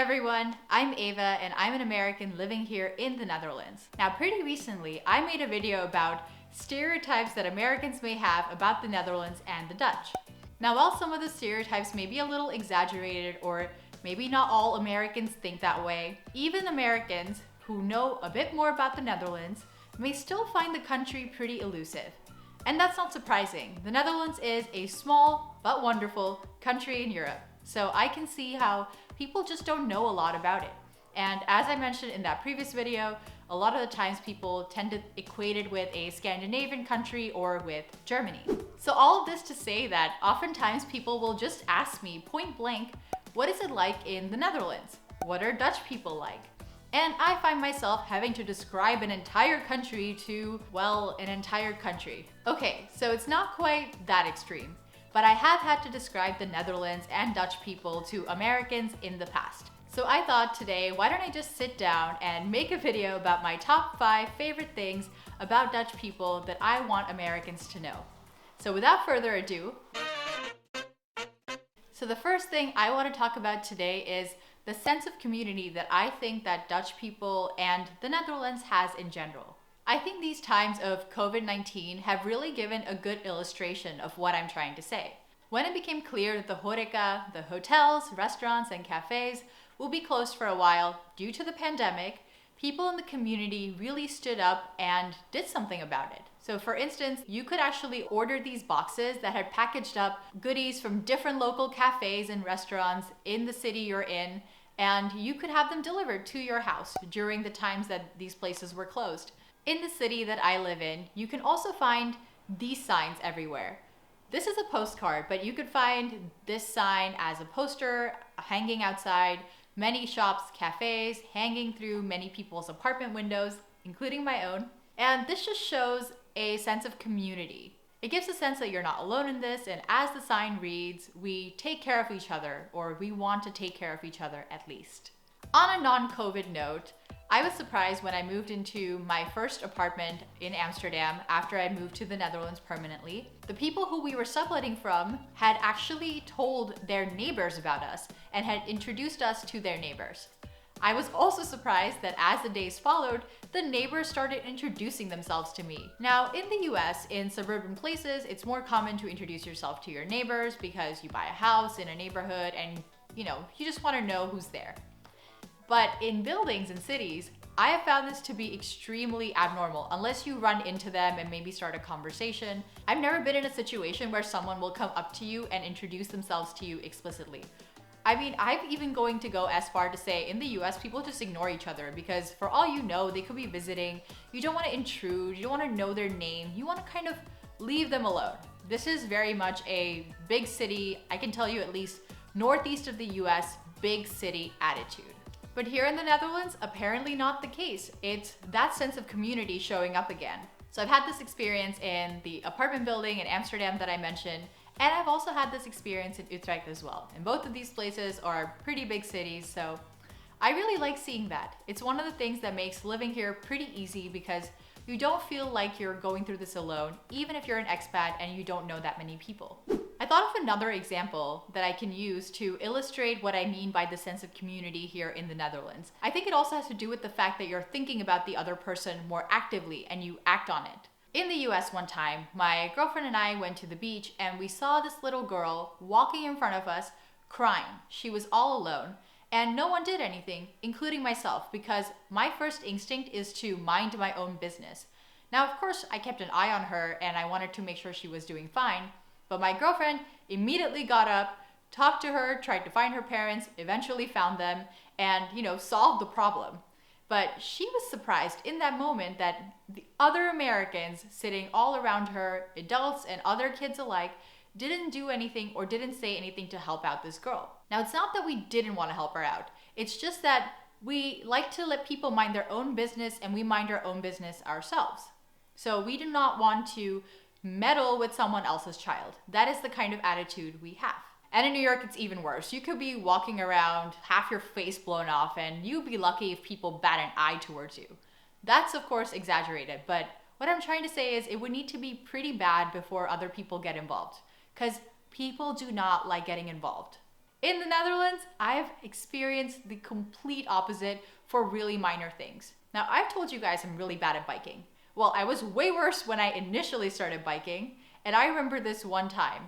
everyone, I'm Ava and I'm an American living here in the Netherlands. Now pretty recently I made a video about stereotypes that Americans may have about the Netherlands and the Dutch. Now while some of the stereotypes may be a little exaggerated or maybe not all Americans think that way, even Americans who know a bit more about the Netherlands may still find the country pretty elusive. And that's not surprising. The Netherlands is a small but wonderful country in Europe. So I can see how people just don't know a lot about it. And as I mentioned in that previous video, a lot of the times people tend to equate it with a Scandinavian country or with Germany. So all of this to say that oftentimes people will just ask me point blank, what is it like in the Netherlands? What are Dutch people like? And I find myself having to describe an entire country to, well, an entire country. Okay, so it's not quite that extreme, but I have had to describe the Netherlands and Dutch people to Americans in the past. So I thought today, why don't I just sit down and make a video about my top 5 favorite things about Dutch people that I want Americans to know. So without further ado, so the first thing I want to talk about today is the sense of community that I think that Dutch people and the Netherlands has in general. I think these times of COVID-19 have really given a good illustration of what I'm trying to say. When it became clear that the horeca, the hotels, restaurants, and cafes will be closed for a while due to the pandemic, people in the community really stood up and did something about it. So for instance, you could actually order these boxes that had packaged up goodies from different local cafes and restaurants in the city you're in, and you could have them delivered to your house during the times that these places were closed. In the city that I live in, you can also find these signs everywhere. This is a postcard, but you could find this sign as a poster hanging outside many shops, cafes, hanging through many people's apartment windows, including my own. And this just shows a sense of community. It gives a sense that you're not alone in this, and as the sign reads, we take care of each other, or we want to take care of each other at least. On a non-COVID note, I was surprised when I moved into my first apartment in Amsterdam after I moved to the Netherlands permanently. The people who we were subletting from had actually told their neighbors about us and had introduced us to their neighbors. I was also surprised that as the days followed, the neighbors started introducing themselves to me. Now, in the US, in suburban places, it's more common to introduce yourself to your neighbors because you buy a house in a neighborhood and, you just want to know who's there. But in buildings and cities, I have found this to be extremely abnormal unless you run into them and maybe start a conversation. I've never been in a situation where someone will come up to you and introduce themselves to you explicitly. I mean, I'm even going to go as far to say in the US, people just ignore each other because for all you know, they could be visiting. You don't want to intrude. You don't want to know their name. You want to kind of leave them alone. This is very much a big city, I can tell you at least northeast of the US, big city attitude. But here in the Netherlands, apparently not the case. It's that sense of community showing up again. So I've had this experience in the apartment building in Amsterdam that I mentioned, and I've also had this experience in Utrecht as well. And both of these places are pretty big cities, so I really like seeing that. It's one of the things that makes living here pretty easy because you don't feel like you're going through this alone, even if you're an expat and you don't know that many people. I thought of another example that I can use to illustrate what I mean by the sense of community here in the Netherlands. I think it also has to do with the fact that you're thinking about the other person more actively and you act on it. In the US one time, my girlfriend and I went to the beach and we saw this little girl walking in front of us crying. She was all alone and no one did anything, including myself, because my first instinct is to mind my own business. Now, of course, I kept an eye on her and I wanted to make sure she was doing fine. But my girlfriend immediately got up, talked to her, tried to find her parents, eventually found them, and, solved the problem. But she was surprised in that moment that the other Americans sitting all around her, adults and other kids alike, didn't do anything or didn't say anything to help out this girl. Now, it's not that we didn't want to help her out. It's just that we like to let people mind their own business and we mind our own business ourselves. So we do not want to meddle with someone else's child. That is the kind of attitude we have. And in New York, it's even worse. You could be walking around, half your face blown off, and you'd be lucky if people bat an eye towards you. That's of course exaggerated, but what I'm trying to say is it would need to be pretty bad before other people get involved, because people do not like getting involved. In the Netherlands, I've experienced the complete opposite for really minor things. Now, I've told you guys I'm really bad at biking. Well, I was way worse when I initially started biking, and I remember this one time.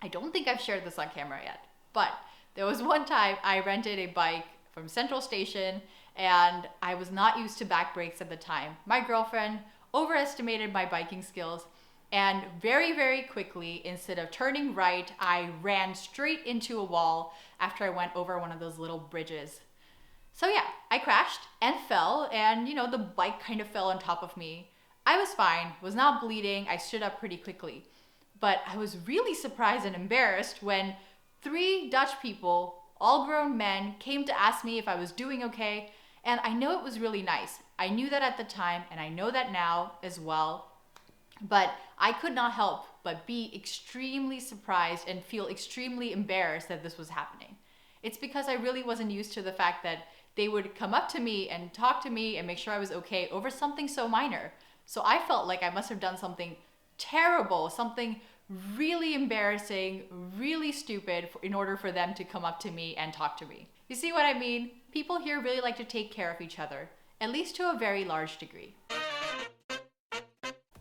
I don't think I've shared this on camera yet, but there was one time I rented a bike from Central Station, and I was not used to back brakes at the time. My girlfriend overestimated my biking skills, and very, very quickly, instead of turning right, I ran straight into a wall after I went over one of those little bridges. So yeah, I crashed and fell, and the bike kind of fell on top of me. I was fine, was not bleeding, I stood up pretty quickly. But I was really surprised and embarrassed when 3 Dutch people, all grown men, came to ask me if I was doing okay, and I know it was really nice. I knew that at the time, and I know that now as well. But I could not help but be extremely surprised and feel extremely embarrassed that this was happening. It's because I really wasn't used to the fact that they would come up to me and talk to me and make sure I was okay over something so minor. So I felt like I must have done something terrible, something really embarrassing, really stupid in order for them to come up to me and talk to me. You see what I mean? People here really like to take care of each other, at least to a very large degree.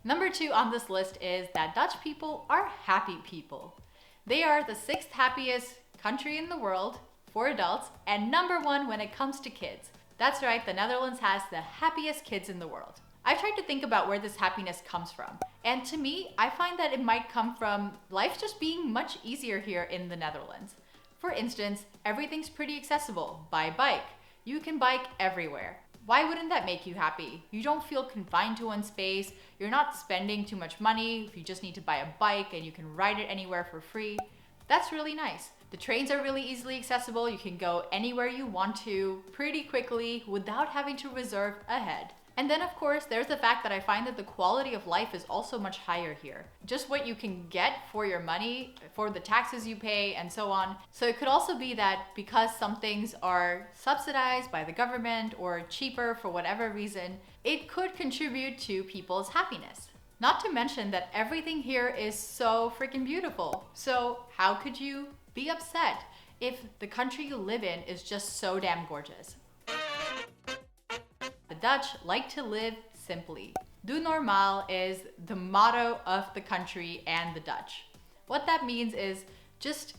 Number 2 on this list is that Dutch people are happy people. They are the 6th happiest country in the world for adults and number 1 when it comes to kids. That's right, the Netherlands has the happiest kids in the world. I've tried to think about where this happiness comes from. And to me, I find that it might come from life just being much easier here in the Netherlands. For instance, everything's pretty accessible by bike. You can bike everywhere. Why wouldn't that make you happy? You don't feel confined to one space. You're not spending too much money if you just need to buy a bike and you can ride it anywhere for free. That's really nice. The trains are really easily accessible. You can go anywhere you want to pretty quickly without having to reserve ahead. And then of course, there's the fact that I find that the quality of life is also much higher here. Just what you can get for your money, for the taxes you pay, and so on. So it could also be that because some things are subsidized by the government or cheaper for whatever reason, it could contribute to people's happiness. Not to mention that everything here is so freaking beautiful. So how could you be upset if the country you live in is just so damn gorgeous? The Dutch like to live simply. Doe normaal is the motto of the country and the Dutch. What that means is just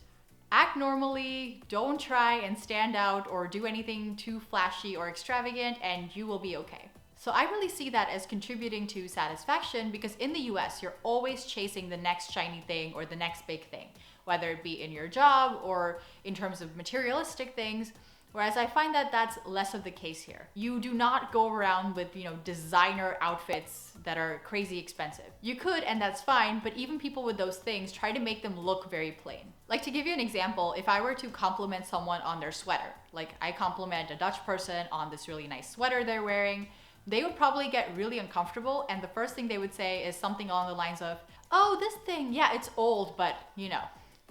act normally, don't try and stand out or do anything too flashy or extravagant, and you will be okay. So I really see that as contributing to satisfaction because in the US, you're always chasing the next shiny thing or the next big thing, whether it be in your job or in terms of materialistic things. Whereas I find that that's less of the case here. You do not go around with, designer outfits that are crazy expensive. You could, and that's fine, but even people with those things try to make them look very plain. Like to give you an example, if I were to compliment someone on their sweater, like I compliment a Dutch person on this really nice sweater they're wearing, they would probably get really uncomfortable, and the first thing they would say is something along the lines of, oh, this thing, yeah, it's old, but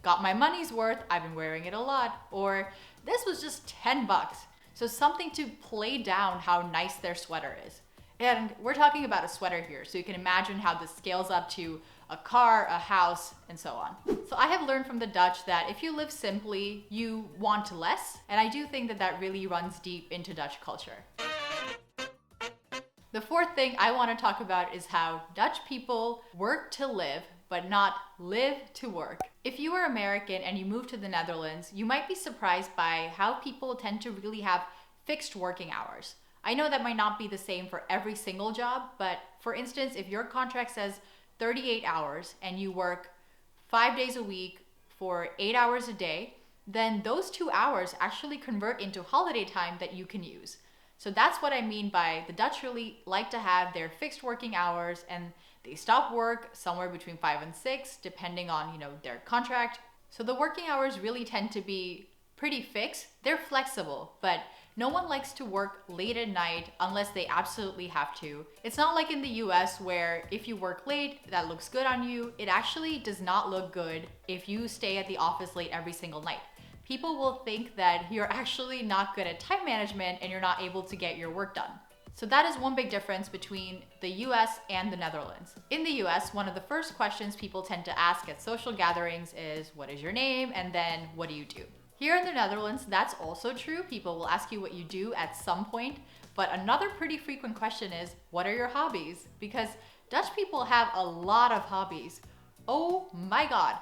got my money's worth, I've been wearing it a lot, or this was just 10 bucks. So something to play down how nice their sweater is. And we're talking about a sweater here, so you can imagine how this scales up to a car, a house, and so on. So I have learned from the Dutch that if you live simply, you want less, and I do think that that really runs deep into Dutch culture. The 4th thing I want to talk about is how Dutch people work to live, but not live to work. If you are American and you move to the Netherlands, you might be surprised by how people tend to really have fixed working hours. I know that might not be the same for every single job, but for instance, if your contract says 38 hours and you work 5 days a week for 8 hours a day, then those 2 hours actually convert into holiday time that you can use. So that's what I mean by the Dutch really like to have their fixed working hours, and they stop work somewhere between 5 and 6, depending on, their contract. So the working hours really tend to be pretty fixed. They're flexible, but no one likes to work late at night unless they absolutely have to. It's not like in the US where if you work late, that looks good on you. It actually does not look good if you stay at the office late every single night. People will think that you're actually not good at time management and you're not able to get your work done. So that is one big difference between the US and the Netherlands. In the US, one of the first questions people tend to ask at social gatherings is, what is your name? And then, what do you do? Here in the Netherlands, that's also true. People will ask you what you do at some point. But another pretty frequent question is, what are your hobbies? Because Dutch people have a lot of hobbies. Oh my God.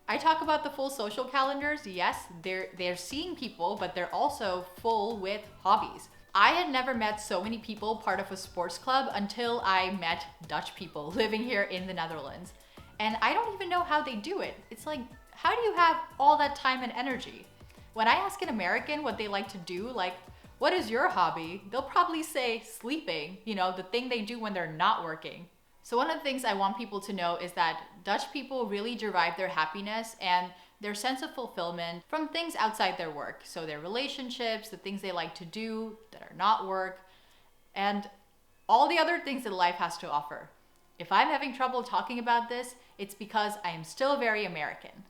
I talk about the full social calendars. Yes, they're seeing people, but they're also full with hobbies. I had never met so many people part of a sports club until I met Dutch people living here in the Netherlands. And I don't even know how they do it. It's like, how do you have all that time and energy? When I ask an American what they like to do, like, what is your hobby? They'll probably say sleeping, the thing they do when they're not working. So one of the things I want people to know is that Dutch people really derive their happiness and their sense of fulfillment from things outside their work. So their relationships, the things they like to do that are not work, and all the other things that life has to offer. If I'm having trouble talking about this, it's because I am still very American.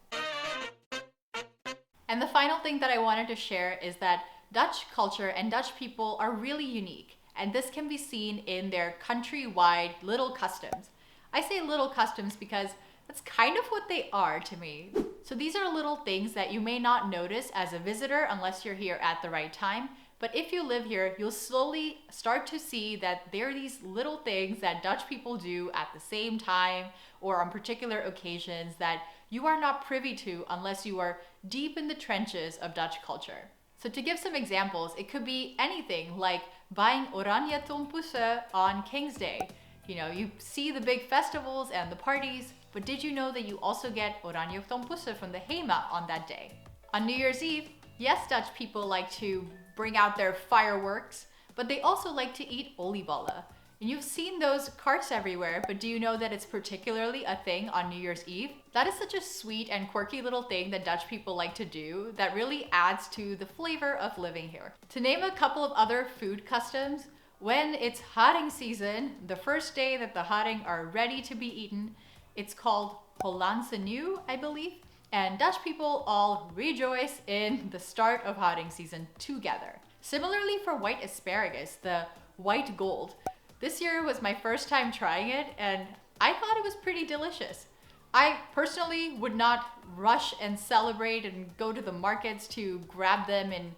And the final thing that I wanted to share is that Dutch culture and Dutch people are really unique, and this can be seen in their countrywide little customs. I say little customs because that's kind of what they are to me. So these are little things that you may not notice as a visitor unless you're here at the right time. But if you live here, you'll slowly start to see that there are these little things that Dutch people do at the same time or on particular occasions that you are not privy to unless you are deep in the trenches of Dutch culture. So to give some examples, it could be anything like buying oranje tompoesen on King's Day. You see the big festivals and the parties, but did you know that you also get oranje tompoesen from the HEMA on that day? On New Year's Eve, yes, Dutch people like to bring out their fireworks, but they also like to eat oliebollen. And you've seen those carts everywhere, but do you know that it's particularly a thing on New Year's Eve? That is such a sweet and quirky little thing that Dutch people like to do that really adds to the flavor of living here. To name a couple of other food customs, when it's haring season, the first day that the haring are ready to be eaten, it's called Hollandse Nieuw, I believe. And Dutch people all rejoice in the start of haring season together. Similarly for white asparagus, the white gold. This year was my first time trying it and I thought it was pretty delicious. I personally would not rush and celebrate and go to the markets to grab them in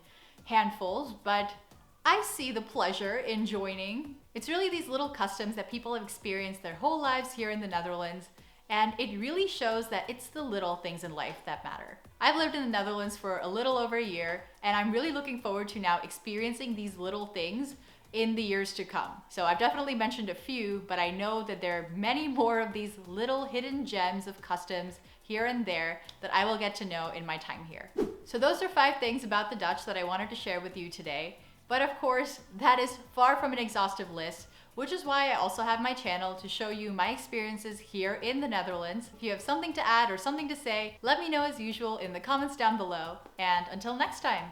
handfuls, but I see the pleasure in joining. It's really these little customs that people have experienced their whole lives here in the Netherlands, and it really shows that it's the little things in life that matter. I've lived in the Netherlands for a little over a year, and I'm really looking forward to now experiencing these little things in the years to come. So I've definitely mentioned a few, but I know that there are many more of these little hidden gems of customs here and there that I will get to know in my time here. So those are 5 things about the Dutch that I wanted to share with you today. But of course, that is far from an exhaustive list, which is why I also have my channel to show you my experiences here in the Netherlands. If you have something to add or something to say, let me know as usual in the comments down below. And until next time.